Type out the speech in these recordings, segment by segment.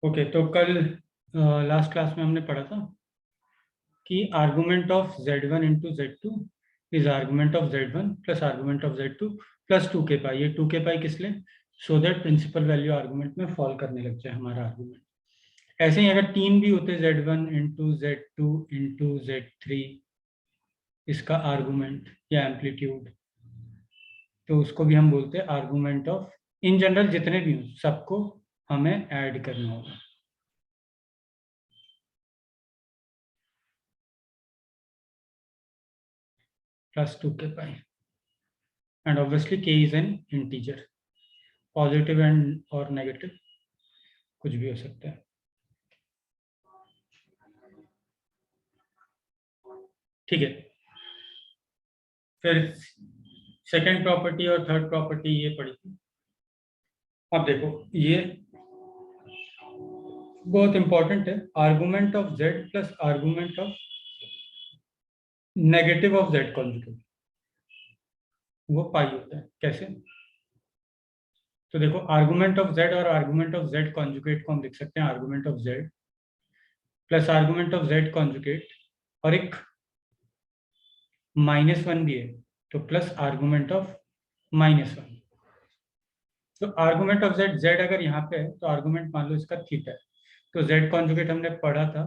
Okay, तो कल last class में हमने पढ़ा था कि argument of z1 into z2 is argument of z1 plus argument of z2 plus 2k pi. ये 2k पाई किस लिए? So that principal value argument में फॉल करने लग जाए हमारा आर्गुमेंट। ऐसे ही अगर तीन भी होते z1 into z2 into z3 इसका आर्गुमेंट या एम्पलीट्यूड, तो उसको भी हम बोलते हैं आर्गुमेंट ऑफ। इन जनरल जितने भी हों सबको हमें ऐड करना होगा। Plus 2k pi and obviously k is an integer, positive and और नेगेटिव कुछ भी हो सकता है। ठीक है, फिर सेकंड प्रॉपर्टी और थर्ड प्रॉपर्टी ये पढ़ी थी। अब देखो, ये बहुत इंपॉर्टेंट है। Argument of z plus argument of negative of z conjugate, वो पाई होता है। कैसे? तो देखो, आर्गुमेंट ऑफ z और आर्गुमेंट ऑफ z कॉन्जुगेट को हम लिख सकते हैं argument of z plus argument of z conjugate, और एक -1 भी है तो प्लस आर्गुमेंट ऑफ -1। तो आर्गुमेंट ऑफ z, z अगर यहाँ पे है तो आर्गुमेंट मान लो इसका थीटा है, तो z कॉन्जुगेट हमने पढ़ा था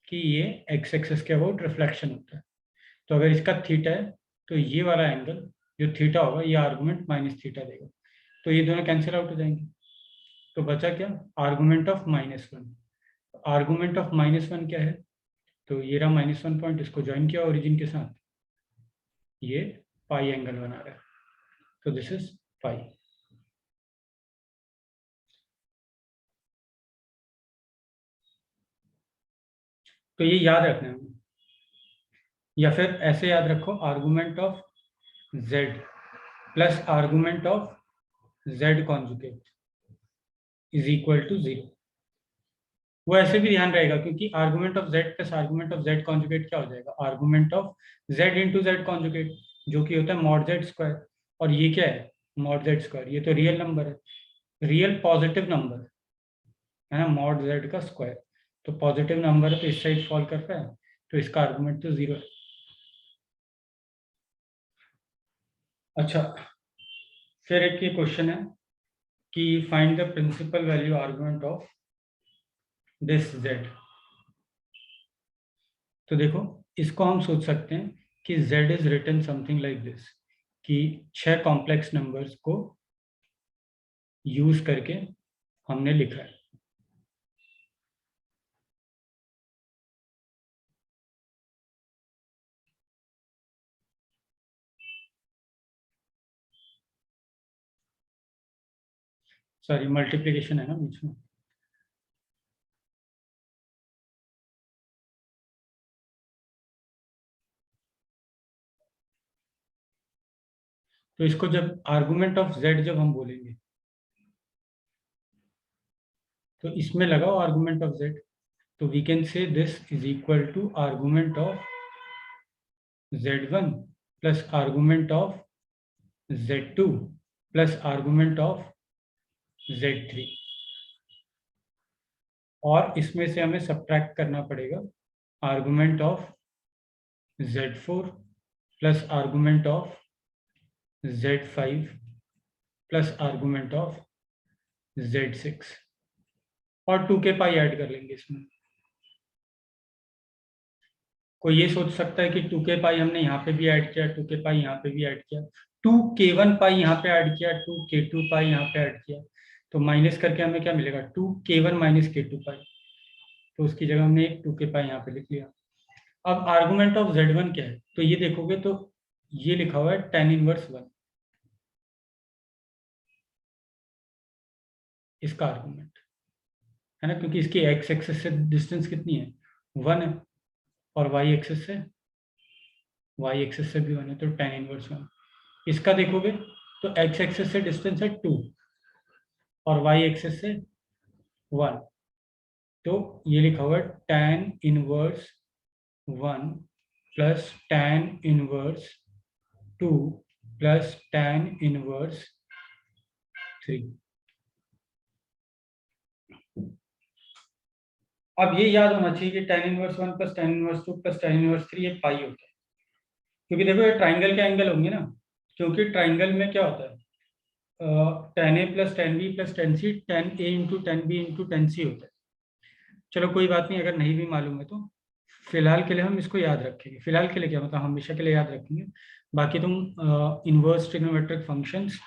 कि ये x एक्सिस के अबाउट रिफ्लेक्शन होता है। तो अगर इसका थीटा है तो ये वाला एंगल जो थीटा होगा ये आर्गुमेंट माइनस थीटा देगा, तो ये दोनों कैंसिल आउट हो जाएंगे। तो बचा क्या? Argument of -1। आर्गुमेंट ऑफ -1 क्या है? तो ये रहा -1 पॉइंट, इसको ज्वाइन किया ओरिजिन के साथ, ये पाई एंगल बना रहा है, तो दिस इज पाई। तो ये याद रखना है, या फिर ऐसे याद रखो, argument of z plus argument of z conjugate is equal to 0। वो ऐसे भी ध्यान रहेगा क्योंकि argument of z plus argument of z conjugate क्या हो जाएगा? Argument of z into z conjugate, जो कि होता है मॉड z स्क्वायर। और ये क्या है? Mod z square. ये तो रियल नंबर है, रियल पॉजिटिव नंबर है ना, मॉड z का स्क्वायर। तो पॉजिटिव नंबर है तो इस साइड फॉल कर रहा है, तो इसका आर्गुमेंट तो 0 है। अच्छा, फिर एक ये क्वेश्चन है कि find the principal value argument of this z। तो देखो, इसको हम सोच सकते हैं कि z is written something like this, कि 6 कॉम्प्लेक्स नंबर्स को यूज करके हमने लिखा है। सॉरी, मल्टीप्लिकेशन है ना बीच में। तो इसको जब आर्गुमेंट ऑफ z जब हम बोलेंगे तो इसमें लगाओ आर्गुमेंट ऑफ z, तो we can say this is equal to argument of z1 plus argument of z2 plus argument of z3। और इसमें से हमें सब्ट्रैक्ट करना पड़ेगा argument of z4 plus argument of z5 plus argument of z6, और 2k पाई add कर लेंगे इसमें। कोई ये सोच सकता है कि 2k पाई हमने यहाँ पे भी ऐड किया, 2k पाई यहाँ पे भी ऐड किया, 2k1 पाई यहाँ पे ऐड किया, 2k2 पाई यहाँ पे ऐड किया, तो माइनस करके हमें क्या मिलेगा? 2k1 माइनस k2 पाई। तो उसकी जगह हमने एक 2k पाई यहाँ पे लिख लिया। अब आर्गुमेंट ऑफ z1 क्या है? तो ये देखोगे तो ये लिखा हुआ है tan इनवर्स 1, इसका आर्गुमेंट है ना, क्योंकि इसकी x एक्सिस से डिस्टेंस कितनी है? 1 है, और y एक्सिस से भी 1 है, तो tan इनवर्स 1। इसका देखोगे तो x एक्सिस से डिस्टेंस है 2 और y एक्सिस से 1, तो ये लिखा हुआ है tan inverse 1 plus tan inverse 2 plus tan inverse 3। अब ये याद होना चाहिए कि tan inverse 1 plus tan inverse 2 plus tan inverse 3 ये पाई होता है, क्योंकि देखो ये ट्राइंगल के एंगल होंगे ना, क्योंकि ट्राइंगल में क्या होता है, tan a प्लस tan b प्लस tan c tan a into tan b into tan c होता है। चलो कोई बात नहीं, अगर नहीं भी मालूम है तो फिलहाल के लिए हम इसको याद रखेंगे। फिलहाल के लिए क्या मतलब हमेशा के लिए याद रखेंगे। बाकी तुम इनवर्स ट्रिग्नोमेट्रिक फंक्शंस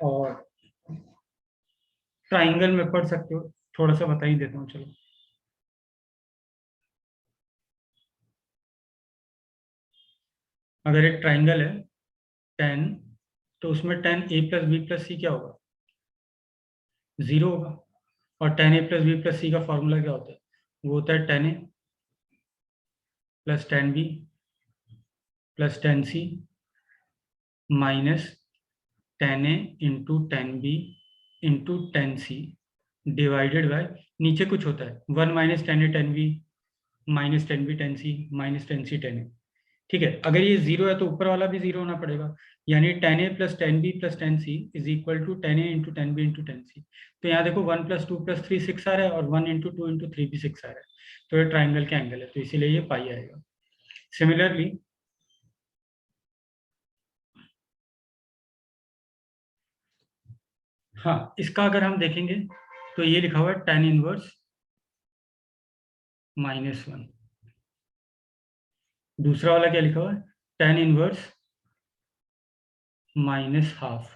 और ट्राइंगल में पढ़ सकते हो, थोड़ा सा बता ही देता हूँ चलो। अगर एक ट्राइंगल है tan, तो उसमें tan a plus B plus C क्या होगा, 0 होगा। और tan a plus B plus C का फॉर्मूला क्या होता है, वो होता है tan a प्लस tan b प्लस tan c minus tan a into tan b into tan c divided by, नीचे कुछ होता है 1 minus tan a tan b minus tan b tan c minus tan c tan a। ठीक है, अगर ये 0 है तो ऊपर वाला भी 0 होना पड़ेगा, यानी tan a प्लस tan b प्लस tan c is equal to tan a into tan b into tan c। तो यहाँ देखो 1 प्लस 2 प्लस 3 6 आ रहा है, और 1 इंटू 2 इंटू 3 भी 6 आ रहा है। तो ये ट्राइंगल का एंगल है, तो इसीलिए ये पाई आएगा। सिमिलरली हाँ, इसका अगर हम देखेंगे तो ये लिखा हुआ है tan इनवर्स -1। दूसरा वाला क्या लिखा हुआ है, tan इनवर्स -12।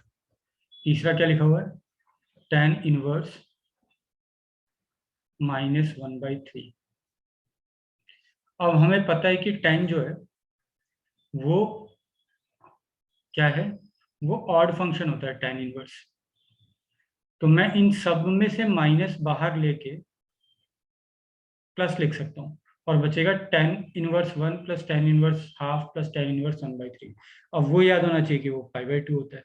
तीसरा क्या लिखा हुआ है, tan इनवर्स -1/3। अब हमें पता है कि tan जो है वो क्या है, वो ऑड फंक्शन होता है tan इनवर्स। तो मैं इन सब में से माइनस बाहर लेके प्लस लिख सकता हूँ, और बचेगा tan inverse 1 plus tan inverse half plus tan inverse 1/3। अब वो याद होना चाहिए कि वो π/2 होता है।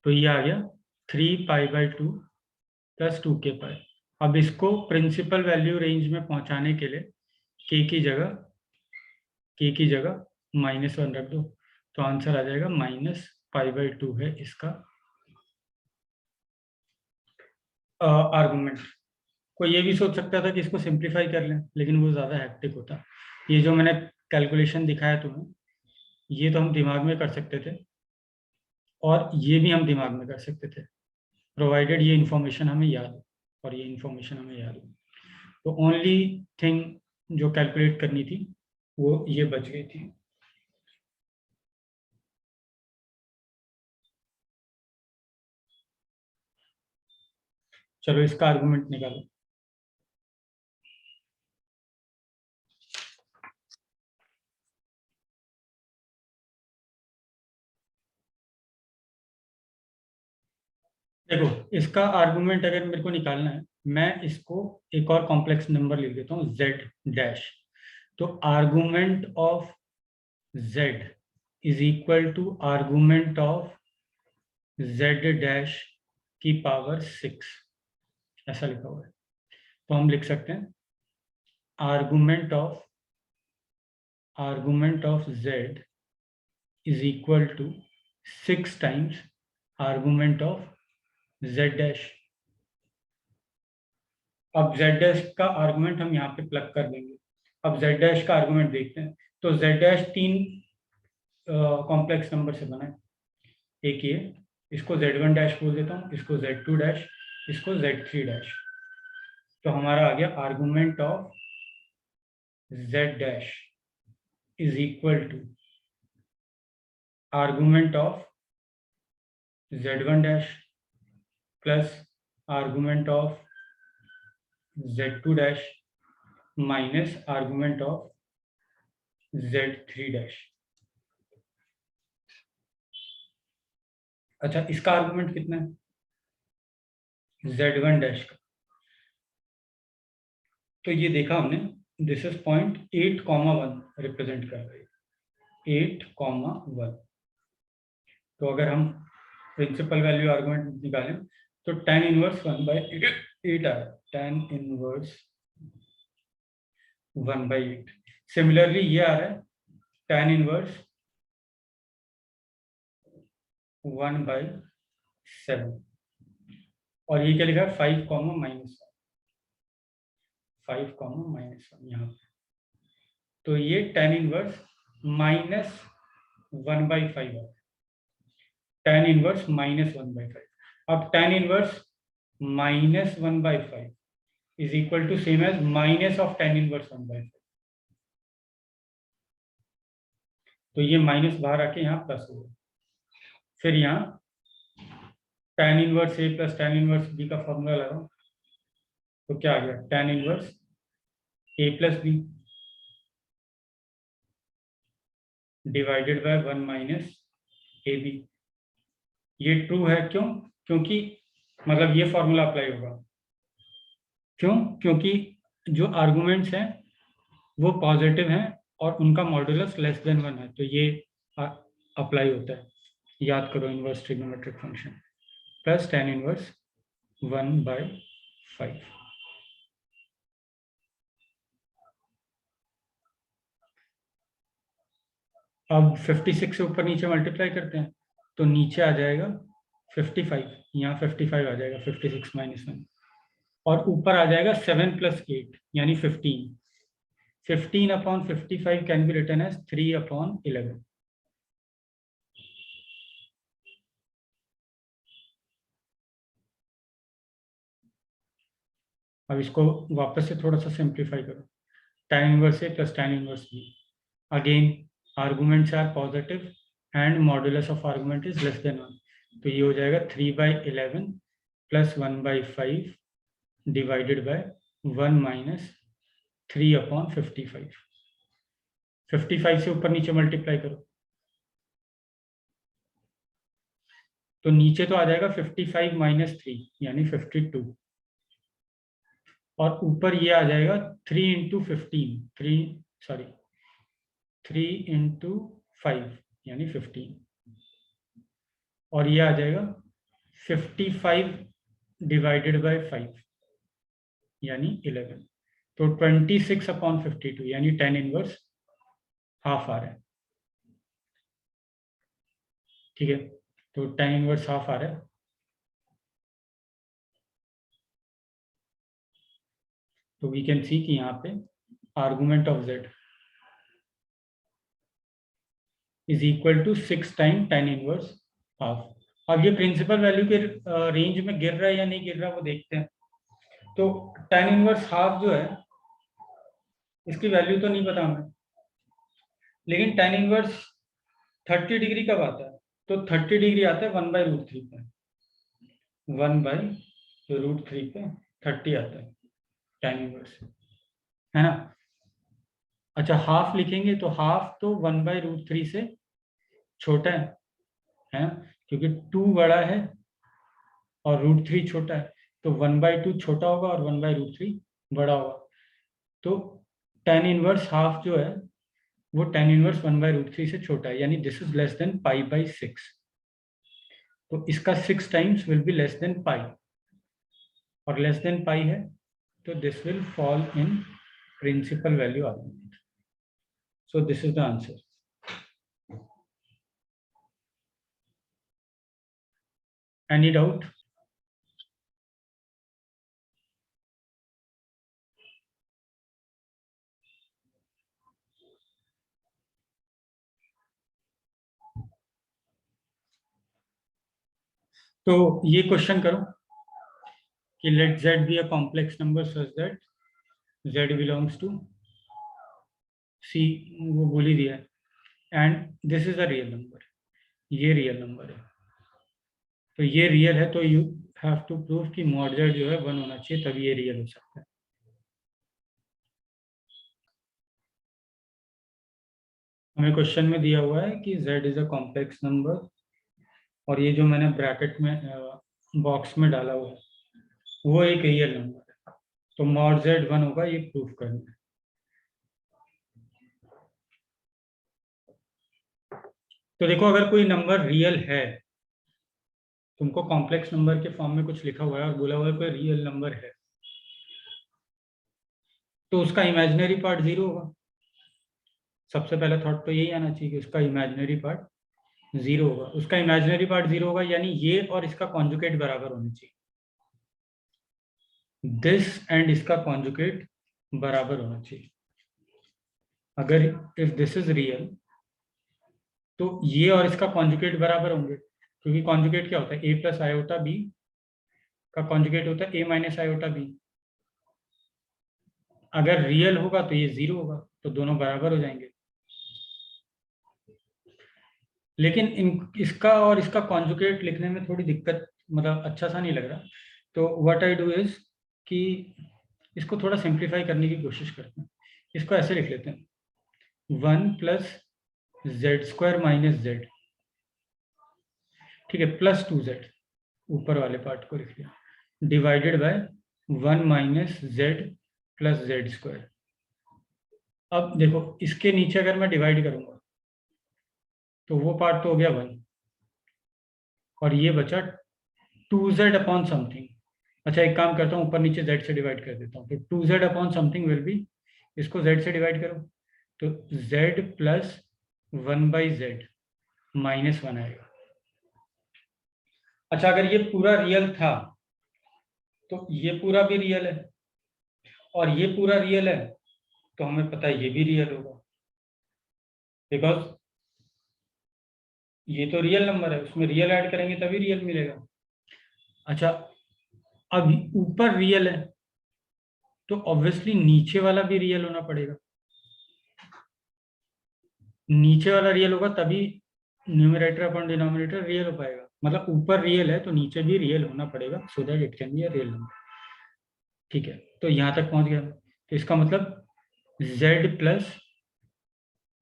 तो ये आ गया 3π/2 प्लस 2k पाई। अब इसको प्रिंसिपल वैल्यू रेंज में पहुंचाने के लिए k की जगह -1 रख दो, तो आंसर आ जाएगा -π/2 है इसका आर्गुमेंट। कोई ये भी सोच सकता था कि इसको सिंप्लीफाई कर लें, लेकिन वो ज़्यादा हैक्टिक होता। ये जो मैंने कैलकुलेशन दिखाया तुम्हें, ये तो हम दिमाग में कर सकते थे, और ये भी हम दिमाग में कर सकते थे, प्रोवाइडेड ये इन्फॉर्मेशन हमें याद हो, और ये इन्फॉर्मेशन हमें याद हो। तो ओनली थिंग जो कैलकुलेट करनी थी वो ये बच गई थी। चलो इसका आर्गुमेंट निकालो। देखो, इसका आर्गुमेंट अगर मेरे को निकालना है, मैं इसको एक और कॉम्प्लेक्स नंबर लिख देता हूँ z डैश। तो argument of z is equal to argument of z dash की पावर 6, ऐसा लिखा हुआ है। तो हम लिख सकते हैं argument of z is equal to 6 times argument of z dash. अब z डैश का आर्गुमेंट हम यहाँ पे प्लग कर देंगे। अब z डैश का आर्गुमेंट देखते हैं। तो z डैश 3 कॉम्प्लेक्स नंबर से बना है। एक ये, इसको z1 डैश बोल देता हूँ, इसको z2 डैश, इसको z3 डैश। तो हमारा आ गया argument of z dash is equal to argument of z1 dash plus argument of z2 dash minus argument of z3 dash. अच्छा, इसका आर्गुमेंट कितना है, z1 डैश का। तो ये देखा हमने, दिस इज पॉइंट 8,1 रिप्रेजेंट कर रही है, 8,1। तो अगर हम प्रिंसिपल वैल्यू आर्गुमेंट निकालें तो tan इनवर्स 1/8 आ रहा है, tan इनवर्स 1/8। सिमिलरली ये आ रहा है tan इनवर्स 1/6। 7 और ये क्या लिखा है 5 कॉमा माइनस 5 कॉमा माइनस 1 यहाँ पे। तो ये tan इनवर्स माइनस 1/5 है, tan इनवर्स माइनस 1/5। अब tan inverse minus 1/5 is equal to same as minus of tan inverse 1/5। तो ये माइनस बाहर आके यहाँ प्लस होगा। फिर यहाँ tan inverse a plus tan inverse b का फॉर्मूला लगाओ, तो क्या आ गया tan inverse a plus b divided by 1 minus a b. ये ट्रू है, क्यों? क्योंकि मतलब ये फॉर्मूला अप्लाई होगा। क्यों? क्योंकि जो आर्गुमेंट्स हैं वो पॉजिटिव हैं और उनका मॉड्यूलस लेस देन 1 है, तो ये अप्लाई होता है। याद करो inverse trigonometric function plus tan inverse 1/5। अब 56 से ऊपर नीचे मल्टीप्लाई करते हैं तो नीचे आ जाएगा 55, यहाँ 55 आ जाएगा 56 माइनस 1, और ऊपर आ जाएगा 7 प्लस 8 यानी 15। 15 upon 55 can be written as 3 upon 11। अब इसको वापस से थोड़ा सा सिंप्लीफाई करो, tan inverse a plus tan inverse b. Again arguments are positive and modulus of argument is less than 1, तो ये हो जाएगा 3/11 प्लस 1/5 डिवाइडेड बाय 1 माइनस 3 अपॉन 55। 55 से ऊपर नीचे मल्टीप्लाई करो तो नीचे तो आ जाएगा 55 माइनस 3 यानी 52, और ऊपर ये आ जाएगा 3 इंटू 15, 3 इंटू 5 यानी 15, और ये आ जाएगा 55 डिवाइडेड बाय 5 यानी 11। तो 26 अपॉन 52 यानी tan इनवर्स हाफ आ रहा है। ठीक है, तो tan इनवर्स हाफ आ रहा है। तो वी कैन सी कि यहाँ पे argument of z is equal to 6 time tan inverse half. अब ये प्रिंसिपल वैल्यू के रेंज में गिर रहा है या नहीं गिर रहा वो देखते हैं। तो tan इनवर्स हाफ जो है इसकी वैल्यू तो नहीं पता हमें, लेकिन tan इनवर्स 30 डिग्री कब आता है? तो 30 डिग्री आता है 1/√3 पे, 1/√3 पे 30 आता है tan इनवर्स, है ना। अच्छा हाफ लिखेंगे तो हाफ तो 1/√3 से छोटा है ना, क्योंकि 2 बड़ा है और √3 छोटा है, तो 1/2 छोटा होगा और 1/√3 बड़ा होगा। तो tan इनवर्स हाफ जो है वो tan इनवर्स 1/√3 से छोटा है, यानी दिस इज लेस देन π/6। तो इसका 6 times will be less than pi, और लेस देन पाई है तो this will fall in principal value argument. So this is the answer. Any doubt? तो ये क्वेश्चन करो कि let z be a complex number such that z belongs to C, वो बोल ही दिया है, and this is a real number, ये रियल नंबर है। तो ये रियल है तो यू हैव टू प्रूव कि मॉड z जो है 1 होना चाहिए, तभी ये रियल हो सकता है। हमें क्वेश्चन में दिया हुआ है कि z is a complex number, और ये जो मैंने ब्रैकेट में बॉक्स में डाला हुआ है वो एक रियल नंबर है, तो मॉड z 1 होगा, ये प्रूफ करना है। तो देखो अगर कोई नंबर रियल है, तुमको कॉम्प्लेक्स नंबर के फॉर्म में कुछ लिखा हुआ है और बोला हुआ है कोई रियल नंबर है, तो उसका इमेजिनरी पार्ट 0 होगा। सबसे पहला थॉट तो यही आना चाहिए कि उसका इमेजिनरी पार्ट 0 होगा, उसका इमेजिनरी पार्ट 0 होगा, यानी ये और इसका कॉन्जुगेट बराबर होना चाहिए, दिस एंड इसका कॉन्जुगेट बराबर होना चाहिए। अगर इफ दिस इज रियल तो ये और इसका कॉन्जुगेट बराबर होंगे, क्योंकि कॉन्जुगेट क्या होता है, a प्लस आयोटा बी का कॉन्जुगेट होता है a माइनस आयोटा बी। अगर रियल होगा तो ये 0 होगा, तो दोनों बराबर हो जाएंगे। लेकिन इसका और इसका कॉन्जुगेट लिखने में थोड़ी दिक्कत, मतलब अच्छा सा नहीं लग रहा। तो व्हाट आई डू इज कि इसको थोड़ा सिंप्लीफाई करने की कोशिश करते हैं। इसको ऐसे लिख लेते हैं, 1 plus Z square minus Z, ठीक है, प्लस 2z, ऊपर वाले पार्ट को लिख लिया, divided by 1 minus Z plus Z square. अब देखो, इसके नीचे अगर मैं डिवाइड करूंगा तो वो पार्ट तो हो गया 1, और ये बचा 2z अपॉन समथिंग। अच्छा, एक काम करता हूँ, ऊपर नीचे z से डिवाइड कर देता हूँ, तो 2z upon something will be, इसको z से डिवाइड करो तो z प्लस 1/z माइनस 1 आएगा। अच्छा, अगर ये पूरा रियल था तो ये पूरा भी रियल है, और ये पूरा रियल है तो हमें पता है ये भी रियल होगा, बिकॉज ये तो रियल नंबर है, उसमें रियल ऐड करेंगे तभी रियल मिलेगा। अच्छा, अब ऊपर रियल है तो ऑब्वियसली नीचे वाला भी रियल होना पड़ेगा, नीचे वाला रियल होगा तभी न्यूमरेटर अपॉन डिनोमिनेटर रियल हो पाएगा। मतलब ऊपर रियल है तो नीचे भी रियल होना पड़ेगा, so that it can be a real number. ठीक है, तो यहां तक पहुंच गया, तो इसका मतलब z plus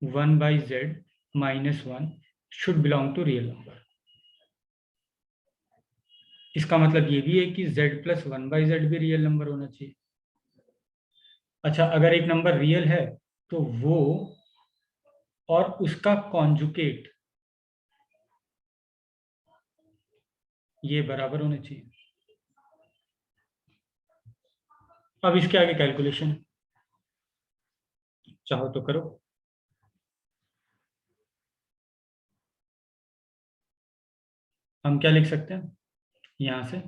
1/z minus 1 should belong to real number. इसका मतलब ये भी है कि z प्लस 1/z भी रियल नंबर होना चाहिए। अच्छा, अगर एक नंबर रियल है तो वो और उसका कॉन्जुकेट ये बराबर होने चाहिए। अब इसके आगे कैलकुलेशन चाहो तो करो। हम क्या लिख सकते हैं, यहाँ से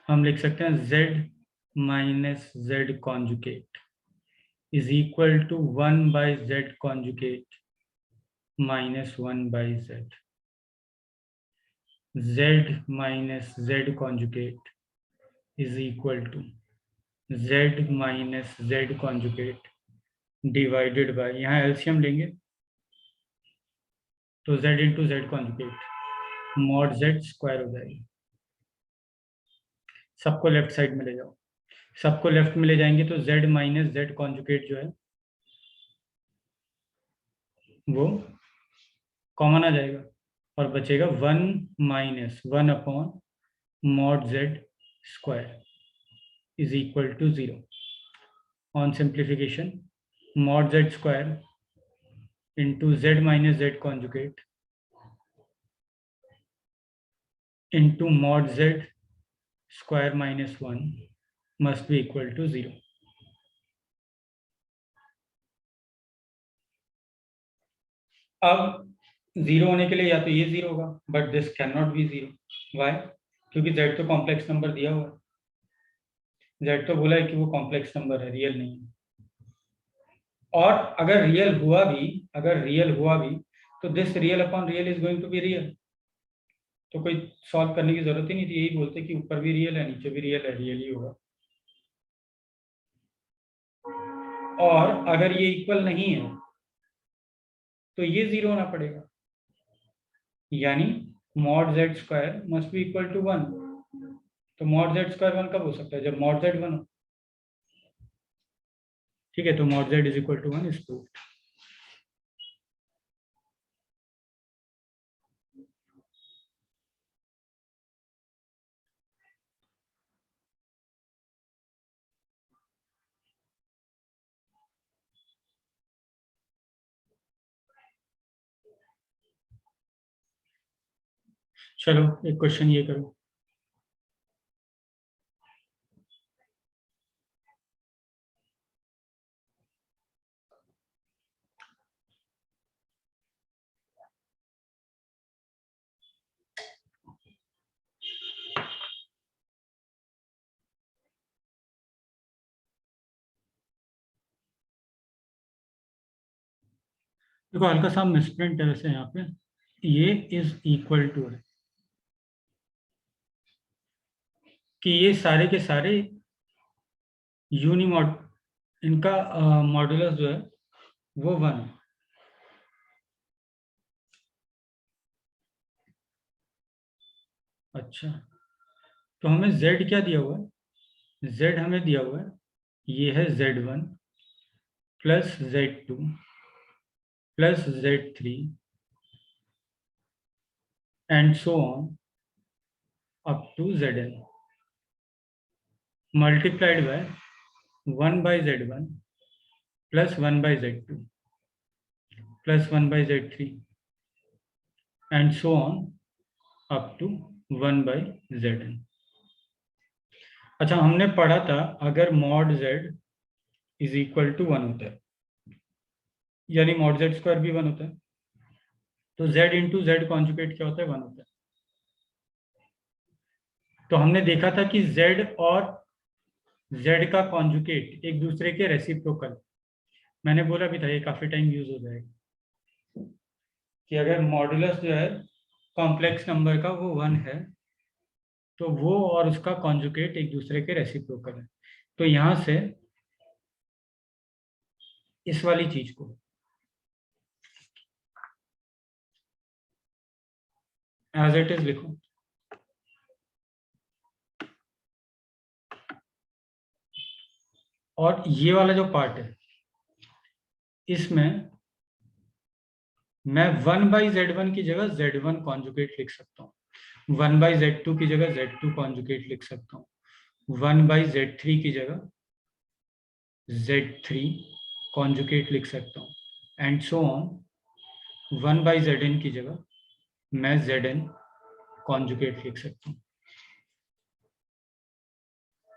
हम लिख सकते हैं z minus z conjugate is equal to 1/z conjugate minus 1/z। z minus z conjugate is equal to z minus z conjugate divided by, यहाँ एलसीएम लेंगे तो z into z conjugate mod z square हो जाएगी। सबको left side में ले जाओ, सबको लेफ्ट में ले जाएंगे तो z माइनस जेड कॉन्जुकेट जो है वो कॉमन आ जाएगा, और बचेगा 1 minus 1 upon mod z square is equal to 0। On simplification, mod z square into z minus z conjugate into mod z square minus 1 must be equal to 0। अब 0 होने के लिए या तो ये 0 होगा, but this can not be 0। Why? क्योंकि z तो कॉम्प्लेक्स नंबर दिया हुआ है, z तो बोला है कि वो कॉम्प्लेक्स नंबर है, रियल नहीं है। और अगर रियल हुआ भी, अगर रियल हुआ भी तो this real upon real is going to be real, तो कोई सॉल्व करने की जरूरत ही नहीं थी, यही बोलते कि ऊपर भी रियल है नीचे भी रियल है, रियल ही होगा। और अगर ये इक्वल नहीं है तो ये 0 होना पड़ेगा, यानी mod z square must be equal to 1। तो मॉड जेड स्क्वायर 1 कब हो सकता है, जब मॉड जेड 1 हो। ठीक है, तो mod z is equal to 1 is proved. चलो एक क्वेश्चन ये करो। देखो हल्का सा मिसप्रिंट है वैसे यहाँ पे, ये इज इक्वल टू है कि ये सारे के सारे यूनिमॉड, इनका मॉडुलस जो है वो 1 है। अच्छा, तो हमें z क्या दिया हुआ है? z हमें दिया हुआ है, ये है z1 plus z2 plus z3 and so on up to zn multiplied by 1/z1 plus 1/z2 plus 1/z3 and so on up to 1/zn। अच्छा, हमने पढ़ा था अगर mod z is equal to 1 होता है, यानी मॉड z स्क्वायर भी 1 होता है, तो z इंटू जेड कॉन्जुगेट क्या होता है? 1 होता है। तो हमने देखा था कि z और z का कॉन्जुगेट एक दूसरे के रेसिप्रोकल, मैंने बोला भी था ये काफी टाइम यूज हो जाएगा कि अगर मॉडुलस जो है कॉम्प्लेक्स नंबर का वो 1 है, तो वो और उसका कॉन्जुगेट एक दूसरे के रेसिप्रोकल है। तो यहां से इस वाली चीज को एज इट इज लिखो, और ये वाला जो पार्ट है इसमें मैं 1/z1 की जगह z1 कॉन्जुगेट लिख सकता हूँ, 1/z2 की जगह z2 कॉन्जुगेट लिख सकता हूँ, 1/z3 की जगह z3 कॉन्जुगेट लिख सकता हूँ, एंड सो ऑन 1/zn की जगह मैं zn कॉन्जुगेट लिख सकता हूँ।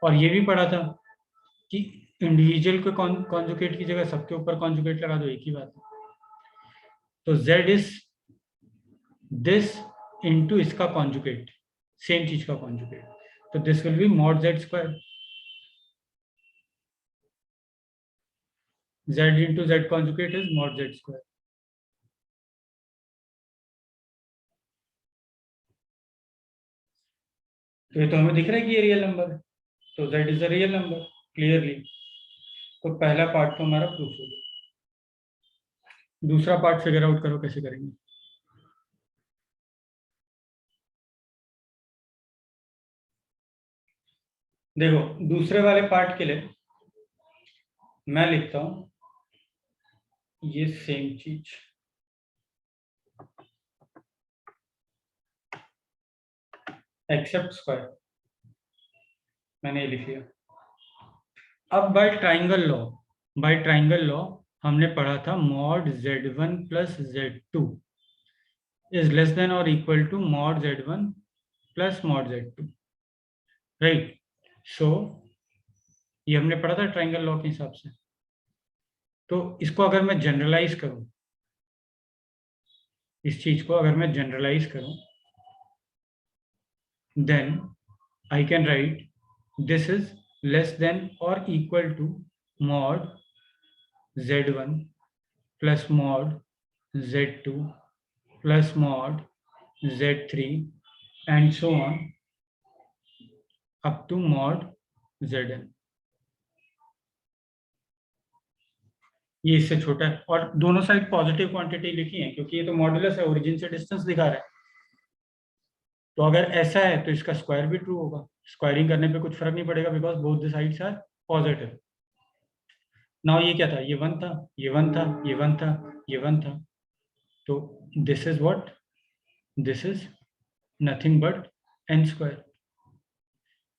और ये भी पढ़ा था कि इंडिविजुअल को कॉन्जुगेट की जगह सबके ऊपर कॉन्जुगेट लगा दो, एक ही बात है। तो z इज दिस इंटू इसका कॉन्जुगेट, सेम चीज का कॉन्जुगेट, तो this will be mod z square, z into z conjugate is mod z square. तो ये तो हमें दिख रहा है कि ये रियल नंबर है, तो z is a real number clearly. तो पहला पार्ट तो हमारा प्रूफ हो गया। दूसरा पार्ट फिगर आउट करो कैसे करेंगे। देखो दूसरे वाले पार्ट के लिए मैं लिखता हूं ये सेम चीज, एक्सेप्ट स्क्वायर, मैंने ये लिख लिया। अब बाय ट्राइंगल लॉ हमने पढ़ा था mod z1 plus z2 is less than और equal to mod z1 plus mod z2, right. So ये हमने पढ़ा था ट्राइंगल लॉ के हिसाब से। तो इसको अगर मैं जनरलाइज करूं, इस चीज को अगर मैं जनरलाइज करूं, then I can write this is less than और equal to mod z1 plus mod z2 plus mod z3 and so on up to mod zn। ये इससे छोटा है, और दोनों साइड पॉजिटिव क्वांटिटी लिखी है क्योंकि ये तो मॉडुलस है, ओरिजिन से डिस्टेंस दिखा रहा है। तो अगर ऐसा है तो इसका स्क्वायर भी ट्रू होगा, स्क्वायरिंग करने पे कुछ फर्क नहीं पड़ेगा because both the sides are positive. Now ये क्या था? ये 1 था, ये 1 था, ये 1 था, ये 1 था, तो this is what, this is nothing but n square.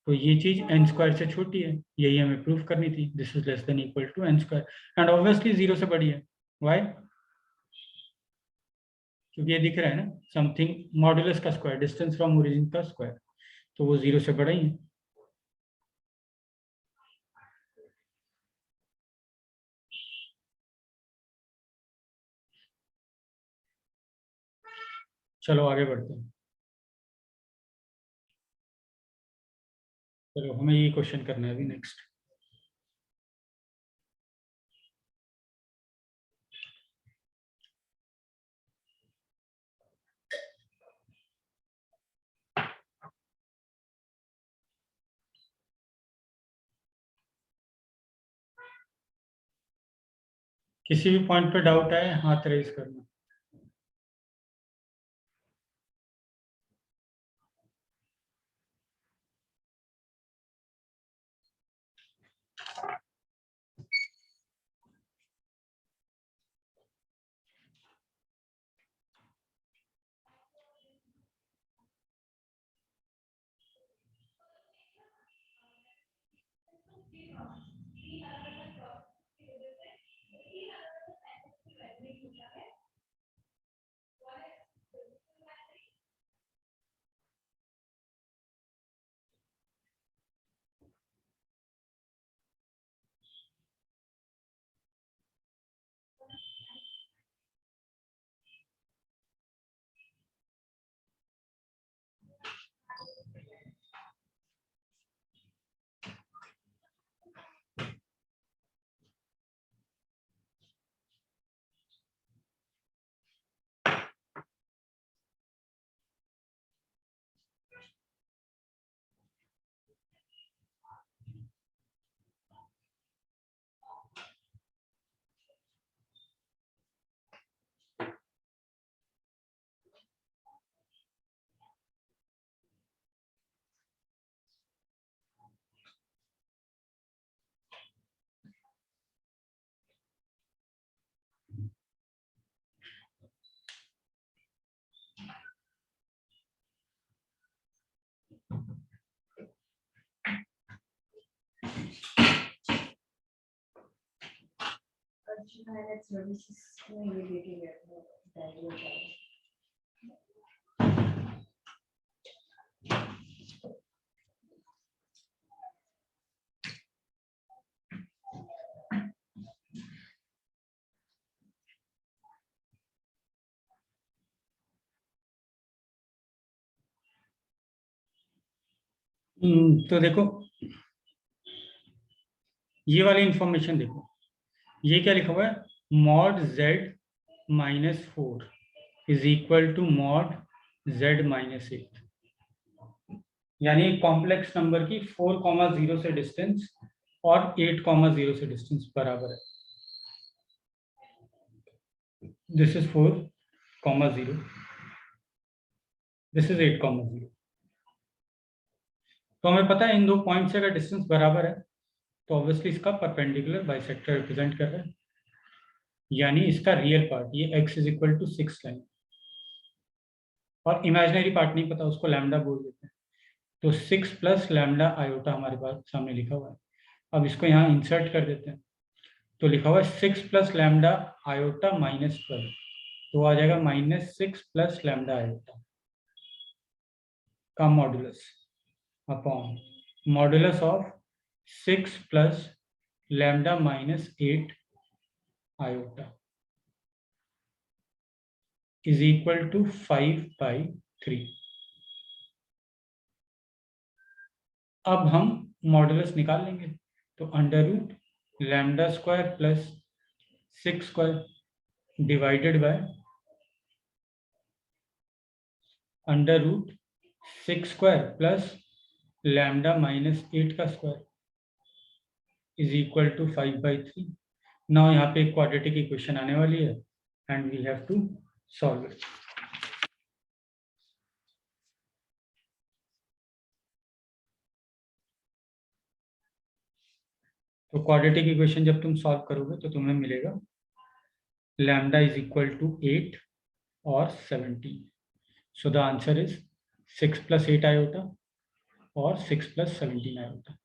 तो ये चीज n स्क्वायर से छोटी है, यही हमें प्रूफ करनी थी, this is less than equal to n square and obviously 0 से बड़ी है। व्हाई? क्योंकि ये दिख रहा है ना, समथिंग मॉडुलस का स्क्वायर, डिस्टेंस फ्रॉम ओरिजिन का स्क्वायर, तो वो 0 से बड़ा ही है। चलो आगे बढ़ते हैं। चलो हमें ये क्वेश्चन करना है अभी नेक्स्ट। किसी भी पॉइंट पे डाउट आए हाथ रेज करना। तो देखो ये वाली इंफॉर्मेशन देखो, ये क्या लिखा हुआ है, mod z minus 4 is equal to mod z minus 8, यानी कॉम्प्लेक्स नंबर की 4,0 से डिस्टेंस और 8,0 से डिस्टेंस बराबर है। This is 4,0, this is 8,0। तो हमें पता है इन दो पॉइंट से अगर डिस्टेंस बराबर है तो ऑब्वियसली इसका परपेंडिकुलर बाइसेक्टर रिप्रेजेंट कर रहा है, यानी इसका रियल पार्ट ये x is equal to 6 line, और इमेजिनरी पार्ट नहीं पता उसको लैम्डा बोल देते हैं। तो 6 प्लस लैम्डा आयोटा हमारे पास सामने लिखा हुआ है। अब इसको यहाँ इंसर्ट कर देते हैं, तो लिखा हुआ है 6 प्लस लैम्डा आयोटा माइनस 12, तो आ जाएगा -6 प्लस लैम्डा आयोटा का modulus upon modulus of 6 plus lambda minus 8 iota is equal to 5/3। अब हम मॉडुलस निकाल लेंगे, तो under root lambda square plus 6 square divided by under root 6 square plus lambda minus 8 का square is equal to 5/3। Now यहाँ पे एक quadratic equation आने वाली है and we have to solve it. तो क्वाड्रेटिक इक्वेशन जब तुम सॉल्व करोगे तो तुम्हें मिलेगा लैम्डा इज इक्वल टू 8 और 17। So the answer is 6 plus 8 iota और 6 प्लस 17 आयोटा।